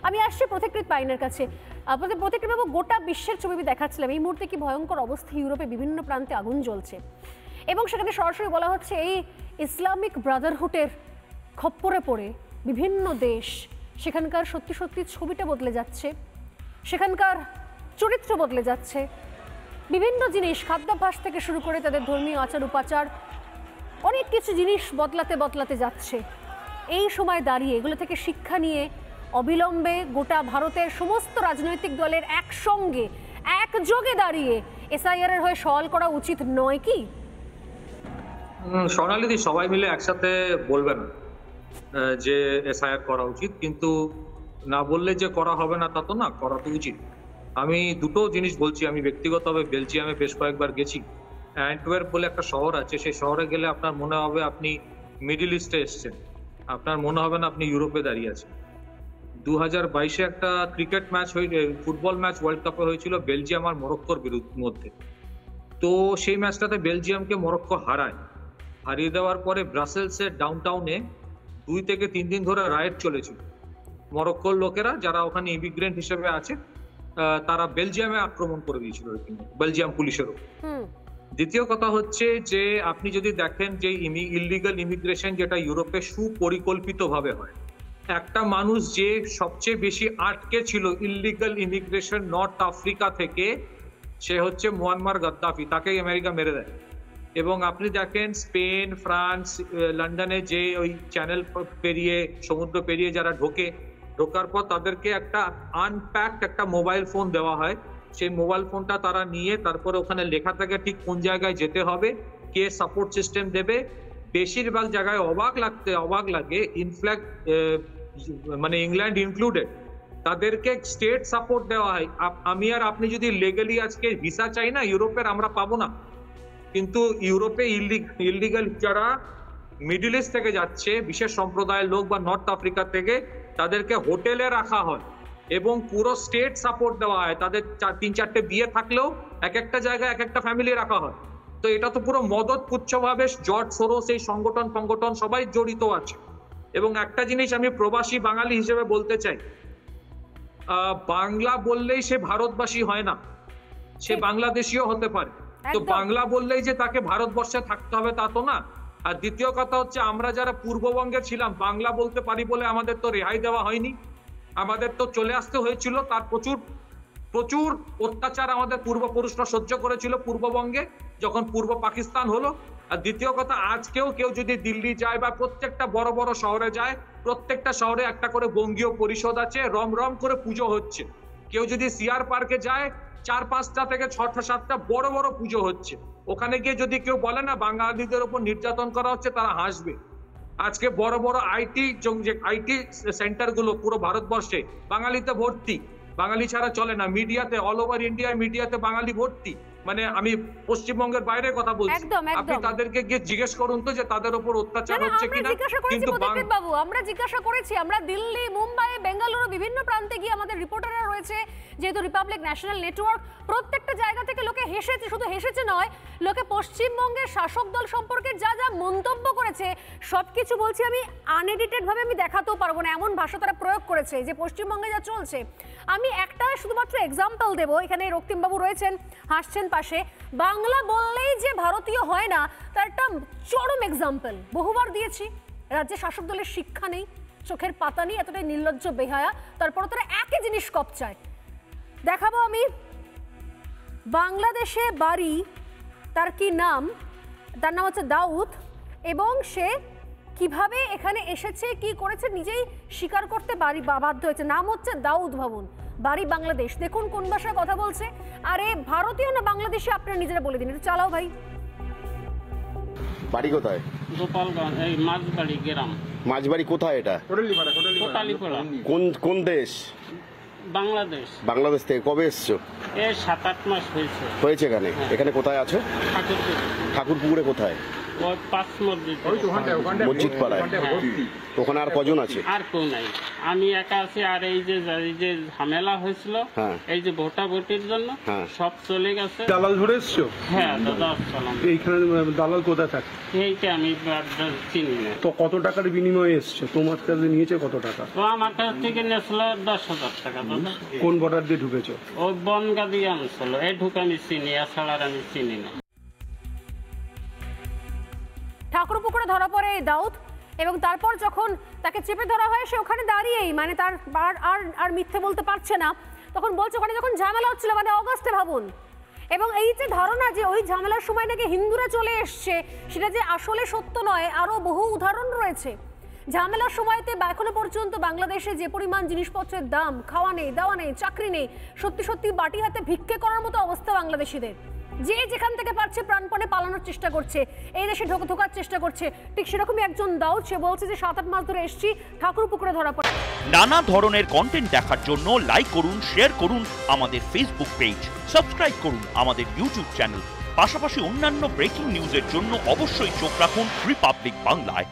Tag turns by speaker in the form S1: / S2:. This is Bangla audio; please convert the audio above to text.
S1: আমি আসছি পথিকৃৎ পাইনের কাছে। আপনাদের পথিকৃৎবাবু, গোটা বিশ্বের ছবি দেখাচ্ছিলাম, এই মুহূর্তে কি ভয়ঙ্কর অবস্থা, ইউরোপে বিভিন্ন প্রান্তে আগুন জ্বলছে এবং সেখানে সরাসরি বলা হচ্ছে এই ইসলামিক ব্রাদারহুডের খপ্পরে পড়ে বিভিন্ন দেশ, সেখানকার সত্যি সত্যি ছবিটা বদলে যাচ্ছে, সেখানকার চরিত্র বদলে যাচ্ছে, বিভিন্ন জিনিস খাদ্যাভ্যাস থেকে শুরু করে তাদের ধর্মীয় আচার উপাচার অনেক কিছু জিনিস বদলাতে বদলাতে যাচ্ছে। এই সময় দাঁড়িয়ে এগুলো থেকে শিক্ষা নিয়ে অবিলম্বে গোটা ভারতের সমস্ত রাজনৈতিক দলের একসঙ্গে একযোগে দাঁড়িয়ে এসআইআর এর হয়ে সওয়াল করা উচিত নয় কি?
S2: সোনালিদি, সবাই মিলে একসাথে বলবেন যে এসআইআর করা উচিত, কিন্তু না বললে যে করা হবে না তা তো না, করা তো উচিত। আমি দুটো জিনিস বলছি। আমি ব্যক্তিগতভাবে বেলজিয়ামে বেশ কয়েকবার গেছি। অ্যান্টওয়ার্প বলে একটা শহর আছে, সেই শহরে গেলে আপনার মনে হবে আপনি মিডল ইস্টে এসছেন, আপনার মনে হবে না আপনি ইউরোপে দাঁড়িয়ে আছেন। 2022-এ একটা cricket match football match world কাপে হয়েছিল বেলজিয়াম আর মরক্কোর মধ্যে। তো সেই ম্যাচটাতে বেলজিয়ামকে মরক্কো হারিয়ে দেওয়ার পরে ব্রাসেলসের ডাউনটাউনে 2 থেকে 3 দিন ধরে রায়েট চলেছিল। মরক্কোর লোকেরা যারা ওখানে ইমিগ্রেন্ট হিসেবে আছে তারা বেলজিয়ামে আক্রমণ করে দিয়েছিল, বেলজিয়াম পুলিশেরও। দ্বিতীয় কথা হচ্ছে যে আপনি যদি দেখেন যে ইলিগাল ইমিগ্রেশন যেটা ইউরোপে সুপরিকল্পিতভাবে হয়, একটা মানুষ যে সবচেয়ে বেশি আটকে ছিল ইলিগাল ইমিগ্রেশন নর্থ আফ্রিকা থেকে, সে হচ্ছে মুয়াম্মার গাদ্দাফি। তাকে আমেরিকা মেরে দেয়। এবং আপনি দেখেন স্পেন, ফ্রান্স, লন্ডনে যে ওই চ্যানেল পেরিয়ে, সমুদ্র পেরিয়ে যারা ঢোকার পর তাদেরকে একটা আনপ্যাকড একটা মোবাইল ফোন দেওয়া হয়। সেই মোবাইল ফোনটা তারা নিয়ে তারপরে ওখানে লেখা থাকে ঠিক কোন জায়গায় যেতে হবে, কে সাপোর্ট সিস্টেম দেবে। বেশিরভাগ জায়গায় অবাক লাগে, ইনফ্যাক্ট মানে ইংল্যান্ড ইনক্লুডেড, তাদেরকে স্টেট সাপোর্ট দেওয়া হয়। আমি আর আপনি যদি লিগ্যালি আজকে ভিসা চাই না ইউরোপের, আমরা পাবো না। কিন্তু ইউরোপে ইলিগাল যারা মিডল ইস্ট থেকে যাচ্ছে, বিশেষ সম্প্রদায়ের লোক বা নর্থ আফ্রিকা থেকে, তাদেরকে হোটেলে রাখা হয় এবং পুরো স্টেট সাপোর্ট দেওয়া হয়। তাদের 3-4টে বিয়ে থাকলেও এক একটা জায়গায় এক একটা ফ্যামিলি রাখা হয়। তো এটা তো পুরো মদত পুচ্ছভাবে জর্জ সোরোস এই সংগঠন সবাই জড়িত আছে। এবং একটা জিনিস আমি প্রবাসী বাঙালি হিসেবে বলতে চাই, বাংলা বললেই সে ভারতবাসী হয় না, সে বাংলাদেশীও হতে পারে। তো বাংলা বললেই যে তাকে ভারতবর্ষে থাকতে হবে তা তো না। আর দ্বিতীয় কথা হচ্ছে, আমরা যারা পূর্ববঙ্গে ছিলাম বাংলা বলতে পারি বলে আমাদের তো রেহাই দেওয়া হয়নি, আমাদের তো চলে আসতে হয়েছিল। তার প্রচুর অত্যাচার আমাদের পূর্বপুরুষরা সহ্য করেছিল পূর্ববঙ্গে, যখন পূর্ব পাকিস্তান হলো। আর দ্বিতীয় কথা, আজকেও কেউ যদি দিল্লি যায় বা প্রত্যেকটা বড় বড় শহরে যায়, প্রত্যেকটা শহরে একটা করে বঙ্গীয় পরিষদ আছে, রম করে পুজো হচ্ছে। কেউ যদি সিআর পার্কে যায়, 4-5টা থেকে 6টা-7টা বড় বড় পুজো হচ্ছে। ওখানে গিয়ে যদি কেউ বলে না বাঙালিদের উপর নির্যাতন করা হচ্ছে, তারা হাসবে। আজকে বড় বড় আইটি সেন্টার গুলো পুরো ভারতবর্ষে বাঙালিতে ভর্তি, বাঙালি ছাড়া চলে না। মিডিয়াতে, অল ওভার ইন্ডিয়ায় মিডিয়াতে বাঙালি ভর্তি। মানে আমি পশ্চিমবঙ্গের বাইরে কথা বলছি, আপনি তাদেরকে গিয়ে জিজ্ঞেস করুন তো যে তাদের উপর অত্যাচার হচ্ছে কিনা।
S1: কিন্তু বাবু, আমরা জিজ্ঞাসা করেছি, আমরা দিল্লি, মুম্বাই, বেঙ্গালুরু বিভিন্ন প্রান্তে গিয়ে, আমাদের রিপোর্টাররা রয়েছে, যেহেতু রিপাবলিক ন্যাশনাল নেটওয়ার্ক, প্রত্যেকটা জায়গা থেকে লোকে হেসেছে। শুধু হেসেছে নয়, লোকে পশ্চিমবঙ্গের শাসক দল সম্পর্কে যা যা মন্তব্য করেছে সবকিছু, বলছি আমি আনএডিটেড ভাবে আমি দেখাতেও পারবো না, এমন ভাষা তারা প্রয়োগ করেছে যে পশ্চিমবঙ্গে যা চলছে। আমি একটা শুধুমাত্র এক্সাম্পল দেবো, এখানে রক্তিমবাবু রয়েছেন, হাসছেন পাশে। বাংলা বললেই যে ভারতীয় হয় না, তার একটা চরম এক্সাম্পল বহুবার দিয়েছি। রাজ্যে শাসক দলের শিক্ষা নেই, চোখের পাতা নেই, এতটাই নির্লজ্জ বেহায়া, তারপর তারা একই জিনিস কপচায়। দেখাবো আমি, বাংলাদেশে বাড়ি, তার কি নাম, তার নাম হচ্ছে দাউদ, এবং সে কিভাবে এখানে এসেছে, কি করেছে, নিজেই স্বীকার করতে বাধ্য হয়েছে। নাম হচ্ছে দাউদ ভাবুন, বাড়ি বাংলাদেশ। দেখুন কোন ভাষায় কথা বলছে। আরে ভারতীয় না বাংলাদেশি আপনারা নিজেরা বলে দিন। এটা চালাও ভাই।
S3: বাড়ি কোথায়?
S4: গোপালগঞ্জ, এই মাঝবাড়ি গ্রাম।
S3: মাঝবাড়ি কোথায় এটা?
S4: কোটালীপাড়া।
S3: কোন দেশ?
S4: বাংলাদেশ।
S3: বাংলাদেশ থেকে কবে এসছো?
S4: 7-8 মাস হয়েছে।
S3: এখানে? এখানে কোথায় আছো?
S4: ঠাকুরপুর।
S3: ঠাকুরপুকুরে কোথায়?
S4: ওই 5 মসজিদ
S3: মসজিদ পাড়ায় ওখানে আর কজন আছে?
S4: আর কেউ নাই, আমি একা আছি। আর এই যে ঝামেলা হয়েছিল
S3: হ্যাঁ।
S4: এই যে ভোটাভুটির জন্য
S3: হ্যাঁ।
S4: সব চলে গেছে।
S5: দালাল ধরে এসছো?
S4: হ্যাঁ দাদা, আসসালাম।
S5: এইখানে দালাল কোথায় থাকে?
S4: এইটা আমি চিনি না।
S5: তো কত টাকার বিনিময়ে এসছো? তোমার কাছে নিয়েছে কত টাকা?
S4: তো আমার কাছ থেকে নিয়েছিল 10,000 টাকা দাদা।
S5: কোন বর্ডার দিয়ে ঢুকেছো?
S4: ওই বনগা দিয়ে আনছিল, এই ঢুকে আমি চিনি, এছাড়া আর আমি চিনি না।
S1: ঠাকুরপুকুরে ধরা পড়ে এই দাউদ এবং তারপর যখন তাকে চেপে ধরা হয় সে ওখানে দাঁড়িয়েই মানে তার আর মিথ্যে বলতে পারছে না, তখন বলছে ওখানে যখন ঝামেলা হচ্ছিল মানে অগস্টে ভাবুন। এবং এই যে ধারণা যে ওই ঝামেলার সময় নাকি হিন্দুরা চলে এসছে সেটা যে আসলে সত্য নয়, আরও বহু উদাহরণ রয়েছে। ঝামেলার সময়তে বা এখনো পর্যন্ত বাংলাদেশে যে পরিমাণ জিনিসপত্রের দাম, খাওয়া নেই, দাওয়া নেই, চাকরি নেই, সত্যি সত্যি বাটি হাতে ভিক্ষে করার মতো অবস্থা বাংলাদেশিদের। যে যেখান থেকে পারছে প্রাণপণে পালানোর চেষ্টা করছে, এই দেশে ঢোকার চেষ্টা করছে। ঠিক সেরকমই একজন দাউদ, সে বলছে যে 7-8 মাস ধরে এসছি, ঠাকুরপুকুরে ধরা পড়ে।
S6: নানা ধরনের কন্টেন্ট দেখার জন্য লাইক করুন, শেয়ার করুন আমাদের ফেসবুক পেজ, সাবস্ক্রাইব করুন আমাদের ইউটিউব চ্যানেল। পাশাপাশি অন্যান্য ব্রেকিং নিউজের জন্য অবশ্যই চোখ রাখুন রিপাবলিক বাংলায়।